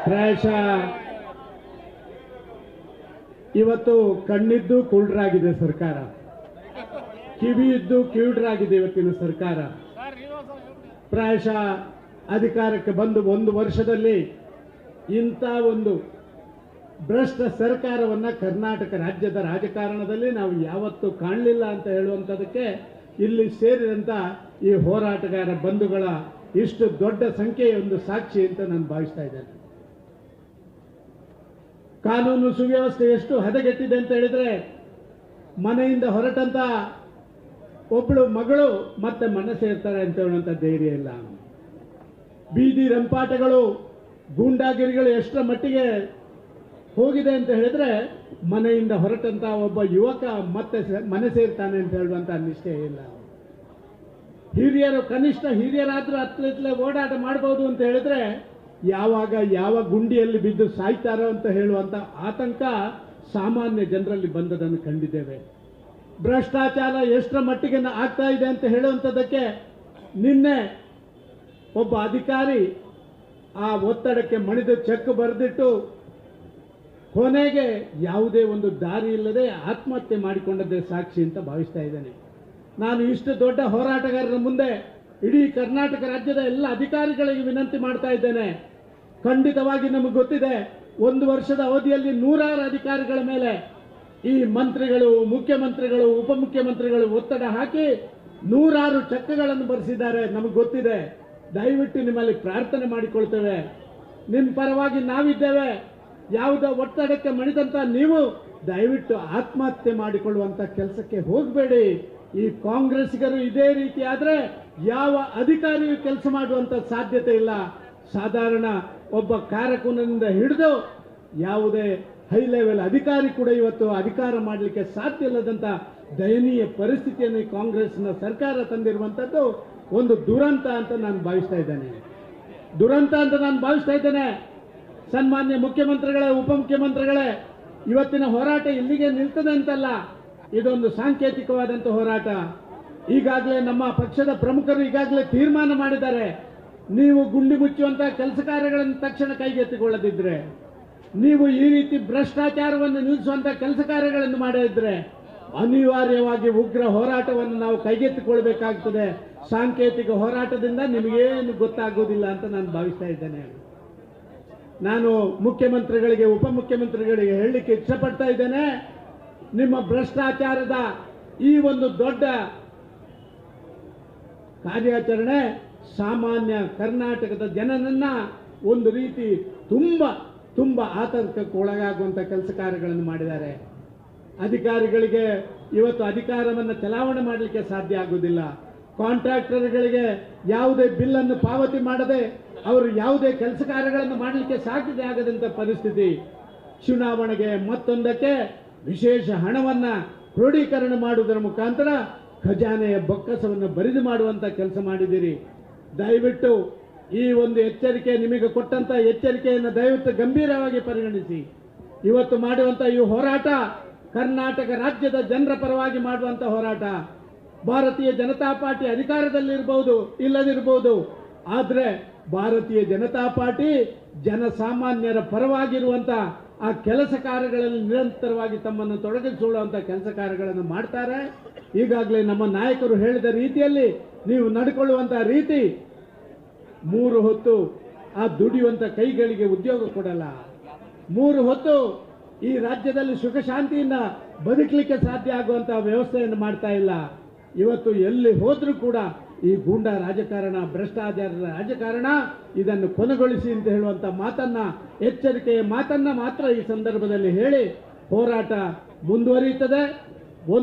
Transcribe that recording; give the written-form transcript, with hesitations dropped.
ಪ್ರಾಯಶಃ ಇವತ್ತು ಕಣ್ಣಿದ್ದು ಕುರುಡರಾಗಿದೆ ಸರ್ಕಾರ, ಕಿವಿಯಿದ್ದು ಕಿವುಡರಾಗಿದೆ ಇವತ್ತಿನ ಸರ್ಕಾರ. ಪ್ರಾಯಶಃ ಅಧಿಕಾರಕ್ಕೆ ಬಂದು 1 ವರ್ಷದಲ್ಲಿ ಇಂಥ ಒಂದು ಭ್ರಷ್ಟ ಸರ್ಕಾರವನ್ನು ಕರ್ನಾಟಕ ರಾಜ್ಯದ ರಾಜಕಾರಣದಲ್ಲಿ ನಾವು ಯಾವತ್ತೂ ಕಾಣಲಿಲ್ಲ ಅಂತ ಹೇಳುವಂಥದ್ದಕ್ಕೆ ಇಲ್ಲಿ ಸೇರಿದಂಥ ಈ ಹೋರಾಟಗಾರ ಬಂಧುಗಳ ಇಷ್ಟು ದೊಡ್ಡ ಸಂಖ್ಯೆಯ ಒಂದು ಸಾಕ್ಷಿ ಅಂತ ನಾನು ಭಾವಿಸ್ತಾ ಇದ್ದೇನೆ. ಕಾನೂನು ಸುವ್ಯವಸ್ಥೆ ಎಷ್ಟು ಹದಗೆಟ್ಟಿದೆ ಅಂತ ಹೇಳಿದ್ರೆ, ಮನೆಯಿಂದ ಹೊರಟಂತ ಒಬ್ಬಳು ಮಗಳು ಮತ್ತೆ ಮನೆ ಸೇರ್ತಾರೆ ಅಂತ ಹೇಳುವಂಥ ಧೈರ್ಯ ಇಲ್ಲ. ಬೀದಿ ರಂಪಾಟಗಳು, ಗೂಂಡಾಗಿರಿಗಳು ಎಷ್ಟರ ಮಟ್ಟಿಗೆ ಹೋಗಿದೆ ಅಂತ ಹೇಳಿದ್ರೆ, ಮನೆಯಿಂದ ಹೊರಟಂತ ಒಬ್ಬ ಯುವಕ ಮತ್ತೆ ಮನೆ ಸೇರ್ತಾನೆ ಅಂತ ಹೇಳುವಂಥ ನಿಶ್ಚಯ ಇಲ್ಲ. ಹಿರಿಯರು ಕನಿಷ್ಠ ಹಿರಿಯರಾದ್ರೂ ಹತ್ತಲೇ ಓಡಾಟ ಮಾಡಬಹುದು ಅಂತ ಹೇಳಿದ್ರೆ, ಯಾವಾಗ ಯಾವ ಗುಂಡಿಯಲ್ಲಿ ಬಿದ್ದು ಸಾಯ್ತಾರೋ ಅಂತ ಹೇಳುವಂಥ ಆತಂಕ ಸಾಮಾನ್ಯ ಜನರಲ್ಲಿ ಬಂದದನ್ನು ಕಂಡಿದ್ದೇವೆ. ಭ್ರಷ್ಟಾಚಾರ ಎಷ್ಟರ ಮಟ್ಟಿಗೆ ಆಗ್ತಾ ಇದೆ ಅಂತ ಹೇಳುವಂಥದ್ದಕ್ಕೆ ನಿನ್ನೆ ಒಬ್ಬ ಅಧಿಕಾರಿ ಆ ಒತ್ತಡಕ್ಕೆ ಮಣಿದು ಚೆಕ್ ಬರೆದಿಟ್ಟು ಕೊನೆಗೆ ಯಾವುದೇ ಒಂದು ದಾರಿ ಇಲ್ಲದೆ ಆತ್ಮಹತ್ಯೆ ಮಾಡಿಕೊಂಡದ್ದೇ ಸಾಕ್ಷಿ ಅಂತ ಭಾವಿಸ್ತಾ ಇದ್ದೇನೆ. ನಾನು ಇಷ್ಟು ದೊಡ್ಡ ಹೋರಾಟಗಾರರ ಮುಂದೆ ಇಡೀ ಕರ್ನಾಟಕ ರಾಜ್ಯದ ಎಲ್ಲ ಅಧಿಕಾರಿಗಳಿಗೆ ವಿನಂತಿ ಮಾಡ್ತಾ ಇದ್ದೇನೆ. ಖಂಡಿತವಾಗಿ ನಮಗೆ ಗೊತ್ತಿದೆ, 1 ವರ್ಷದ ಅವಧಿಯಲ್ಲಿ 100 ಅಧಿಕಾರಿಗಳ ಮೇಲೆ ಈ ಮಂತ್ರಿಗಳು, ಮುಖ್ಯಮಂತ್ರಿಗಳು, ಉಪಮುಖ್ಯಮಂತ್ರಿಗಳು ಒತ್ತಡ ಹಾಕಿ 100 ಚೆಕ್ಗಳನ್ನು ಬರೆಸಿದ್ದಾರೆ. ನಮಗೆ ಗೊತ್ತಿದೆ. ದಯವಿಟ್ಟು ನಿಮ್ಮಲ್ಲಿ ಪ್ರಾರ್ಥನೆ ಮಾಡಿಕೊಳ್ತೇವೆ, ನಿಮ್ಮ ಪರವಾಗಿ ನಾವಿದ್ದೇವೆ. ಯಾವುದೋ ಒತ್ತಡಕ್ಕೆ ಮಣಿದಂತ ನೀವು ದಯವಿಟ್ಟು ಆತ್ಮಹತ್ಯೆ ಮಾಡಿಕೊಳ್ಳುವಂತ ಕೆಲಸಕ್ಕೆ ಹೋಗಬೇಡಿ. ಈ ಕಾಂಗ್ರೆಸ್ಸಿಗರು ಇದೇ ರೀತಿ ಆದ್ರೆ ಯಾವ ಅಧಿಕಾರಿಯೂ ಕೆಲಸ ಮಾಡುವಂತ ಸಾಧ್ಯತೆ ಇಲ್ಲ. ಸಾಧಾರಣ ಒಬ್ಬ ಕಾರಕುನದಿಂದ ಹಿಡಿದು ಯಾವುದೇ ಹೈ ಲೆವೆಲ್ ಅಧಿಕಾರಿ ಕೂಡ ಇವತ್ತು ಅಧಿಕಾರ ಮಾಡಲಿಕ್ಕೆ ಸಾಧ್ಯ ಇಲ್ಲದಂತ ದಯನೀಯ ಪರಿಸ್ಥಿತಿಯನ್ನು ಕಾಂಗ್ರೆಸ್ನ ಸರ್ಕಾರ ತಂದಿರುವಂಥದ್ದು ಒಂದು ದುರಂತ ಅಂತ ನಾನು ಭಾವಿಸ್ತಾ ಇದ್ದೇನೆ. ಸನ್ಮಾನ್ಯ ಮುಖ್ಯಮಂತ್ರಿಗಳೇ, ಉಪಮುಖ್ಯಮಂತ್ರಿಗಳೇ, ಇವತ್ತಿನ ಹೋರಾಟ ಇಲ್ಲಿಗೆ ನಿಲ್ತದೆ ಅಂತಲ್ಲ, ಇದೊಂದು ಸಾಂಕೇತಿಕವಾದಂಥ ಹೋರಾಟ. ಈಗಾಗಲೇ ನಮ್ಮ ಪಕ್ಷದ ಪ್ರಮುಖರು ಈಗಾಗಲೇ ತೀರ್ಮಾನ ಮಾಡಿದ್ದಾರೆ. ನೀವು ಗುಂಡಿ ಮುಚ್ಚುವಂತಹ ಕೆಲಸ ಕಾರ್ಯಗಳನ್ನು ತಕ್ಷಣ ಕೈಗೆತ್ತಿಕೊಳ್ಳದಿದ್ರೆ, ನೀವು ಈ ರೀತಿ ಭ್ರಷ್ಟಾಚಾರವನ್ನು ನಿಲ್ಲಿಸುವಂತ ಕೆಲಸ ಕಾರ್ಯಗಳನ್ನು ಮಾಡಿದ್ರೆ ಅನಿವಾರ್ಯವಾಗಿ ಉಗ್ರ ಹೋರಾಟವನ್ನು ನಾವು ಕೈಗೆತ್ತಿಕೊಳ್ಬೇಕಾಗ್ತದೆ. ಸಾಂಕೇತಿಕ ಹೋರಾಟದಿಂದ ನಿಮಗೇನು ಗೊತ್ತಾಗೋದಿಲ್ಲ ಅಂತ ನಾನು ಭಾವಿಸ್ತಾ ಇದ್ದೇನೆ. ನಾನು ಮುಖ್ಯಮಂತ್ರಿಗಳಿಗೆ, ಉಪಮುಖ್ಯಮಂತ್ರಿಗಳಿಗೆ ಹೇಳಲಿಕ್ಕೆ ಇಷ್ಟಪಡ್ತಾ ಇದ್ದೇನೆ, ನಿಮ್ಮ ಭ್ರಷ್ಟಾಚಾರದ ಈ ಒಂದು ದೊಡ್ಡ ಕಾರ್ಯಾಚರಣೆ ಸಾಮಾನ್ಯ ಕರ್ನಾಟಕದ ಜನನನ್ನ ಒಂದು ರೀತಿ ತುಂಬಾ ಆತಂಕಕ್ಕೆ ಒಳಗಾಗುವಂತ ಕೆಲಸ ಕಾರ್ಯಗಳನ್ನು ಮಾಡಿದ್ದಾರೆ. ಅಧಿಕಾರಿಗಳಿಗೆ ಇವತ್ತು ಅಧಿಕಾರವನ್ನು ಚಲಾವಣೆ ಮಾಡಲಿಕ್ಕೆ ಸಾಧ್ಯ ಆಗುವುದಿಲ್ಲ. ಕಾಂಟ್ರಾಕ್ಟರ್ಗಳಿಗೆ ಯಾವುದೇ ಬಿಲ್ಲನ್ನು ಪಾವತಿ ಮಾಡದೆ ಅವರು ಯಾವುದೇ ಕೆಲಸ ಕಾರ್ಯಗಳನ್ನು ಮಾಡಲಿಕ್ಕೆ ಸಾಧ್ಯ ಆಗದಂತ ಪರಿಸ್ಥಿತಿ. ಚುನಾವಣೆಗೆ ಮತ್ತೊಂದಕ್ಕೆ ವಿಶೇಷ ಹಣವನ್ನ ಕ್ರೋಢೀಕರಣ ಮಾಡುವುದರ ಮುಖಾಂತರ ಖಜಾನೆಯ ಬೊಕ್ಕಸವನ್ನು ಬರಿದು ಮಾಡುವಂತ ಕೆಲಸ ಮಾಡಿದ್ದೀರಿ. ದಯವಿಟ್ಟು ಈ ಒಂದು ಎಚ್ಚರಿಕೆ, ನಿಮಗೆ ಕೊಟ್ಟಂತ ಎಚ್ಚರಿಕೆಯನ್ನು ದಯವಿಟ್ಟು ಗಂಭೀರವಾಗಿ ಪರಿಗಣಿಸಿ. ಇವತ್ತು ಮಾಡುವಂತ ಈ ಹೋರಾಟ ಕರ್ನಾಟಕ ರಾಜ್ಯದ ಜನರ ಪರವಾಗಿ ಮಾಡುವಂತ ಹೋರಾಟ. ಭಾರತೀಯ ಜನತಾ ಪಾರ್ಟಿ ಅಧಿಕಾರದಲ್ಲಿರಬಹುದು, ಇಲ್ಲದಿರಬಹುದು, ಆದ್ರೆ ಭಾರತೀಯ ಜನತಾ ಪಾರ್ಟಿ ಜನಸಾಮಾನ್ಯರ ಪರವಾಗಿರುವಂತ ಆ ಕೆಲಸ ಕಾರ್ಯಗಳಲ್ಲಿ ನಿರಂತರವಾಗಿ ತಮ್ಮನ್ನು ತೊಡಗಿಸಿಕೊಳ್ಳುವಂತ ಕೆಲಸ ಕಾರ್ಯಗಳನ್ನು ಮಾಡ್ತಾರೆ. ಈಗಾಗಲೇ ನಮ್ಮ ನಾಯಕರು ಹೇಳಿದ ರೀತಿಯಲ್ಲಿ ನೀವು ನಡ್ಕೊಳ್ಳುವಂತಹ ರೀತಿ 3 ಹೊತ್ತು ಆ ದುಡಿಯುವಂತ ಕೈಗಳಿಗೆ ಉದ್ಯೋಗ ಕೊಡಲ್ಲ. 3 ಹೊತ್ತು ಈ ರಾಜ್ಯದಲ್ಲಿ ಸುಖ ಶಾಂತಿಯಿಂದ ಬದುಕಲಿಕ್ಕೆ ಸಾಧ್ಯ ಆಗುವಂತಹ ವ್ಯವಸ್ಥೆಯನ್ನು ಮಾಡ್ತಾ ಇಲ್ಲ. ಇವತ್ತು ಎಲ್ಲಿ ಹೋದ್ರೂ ಕೂಡ ಈ ಗೂಂಡಾ ರಾಜಕಾರಣ, ಭ್ರಷ್ಟಾಚಾರದ ರಾಜಕಾರಣ, ಇದನ್ನು ಕೊನೆಗೊಳಿಸಿ ಅಂತ ಹೇಳುವಂತ ಮಾತನ್ನ, ಎಚ್ಚರಿಕೆಯ ಮಾತನ್ನ ಮಾತ್ರ ಈ ಸಂದರ್ಭದಲ್ಲಿ ಹೇಳಿ ಹೋರಾಟ ಮುಂದುವರಿಯುತ್ತದೆ.